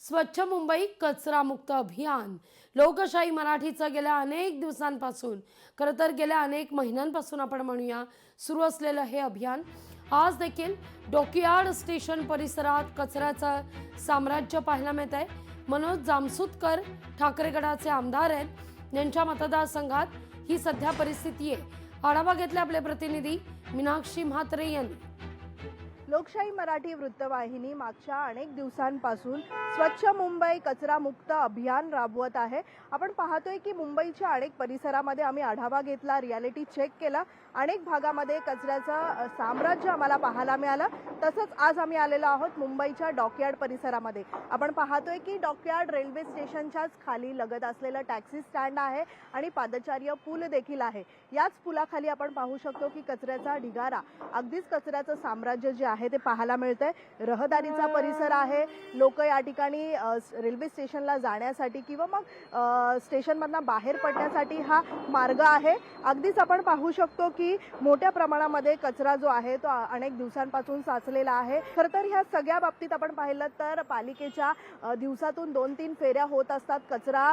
स्वच्छ मुंबई कचरा मुक्त अभियान लोकशाही मराठीचं गेल्या अनेक दिवसांपासून खरं तर गेल्या अनेक महिन्यांपासून आपण म्हणूया सुरू असलेलं हे अभियान आज देखील डॉकयार्ड स्टेशन परिसरात कचऱ्याचं साम्राज्य पाहायला मिळत आहे। मनोज जामसुदकर ठाकरे गटाचे आमदार आहेत, यांच्या मतदारसंघात ही सध्या परिस्थिती आहे। आढावा घेतला आपले प्रतिनिधी मीनाक्षी म्हात्रे यांनी। लोकशाही मराठी वृत्तवाहिनी मागच्या अनेक दिवसांपासून स्वच्छ मुंबई कचरा मुक्त अभियान राबवत आहे। आपण पाहतोय की मुंबईच्या अनेक परिसरामध्ये आम्ही आढावा घेतला, रियालिटी चेक केला। अनेक भागामध्ये कचऱ्याचं साम्राज्य आम्हाला पाहायला मिळालं। तसंच आज आम्ही आलेलो आहोत मुंबईच्या डॉकयार्ड परिसरामध्ये। आपण पाहतोय की डॉकयार्ड रेल्वे स्टेशनच्याच खाली लगत असलेलं टॅक्सी स्टँड आहे आणि पादचार्य पूल देखील आहे। याच पुलाखाली आपण पाहू शकतो की कचऱ्याचा ढिगारा, अगदीच कचऱ्याचं साम्राज्य जे आहे ते पाहायला मिळतंय। रहदारीचा परिसर आहे। लोक या ठिकाणी रेल्वे स्टेशनला जाण्यासाठी किंवा मग स्टेशनमधून बाहेर पडण्यासाठी हा मार्ग आहे। अगदीच आपण पाहू शकतो की मोठ्या प्रमाणामध्ये कचरा जो आहे तो अनेक दिवसांपासून साचलेला आहे। खरं तर ह्या सगळ्या बाबतीत आपण पाहिलं तर पालिकेच्या दिवसातून 2-3 फेऱ्या होत असतात कचरा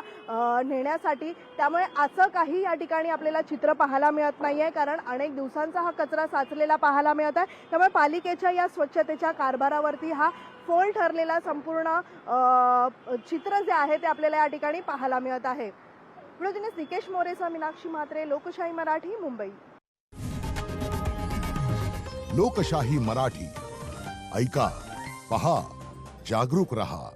नेण्यासाठी। त्यामुळे असं काही या ठिकाणी आपल्याला चित्र पाहायला मिळत नाहीये, कारण अनेक दिवसांचा हा कचरा साचलेला पाहायला मिळत आहे। त्यामुळे पालिकेच्या या स्वच्छतेच्या कारभारावरती हा फोल ठरलेला संपूर्ण चित्र जे आहे ते आपल्याला या ठिकाणी पाहायला मिळत आहे। व्हिडिओ निकेश मोरेसह मीनाक्षी म्हात्रे, लोकशाही मराठी, मुंबई। लोकशाही मराठी ऐका, पहा, जागरूक रहा।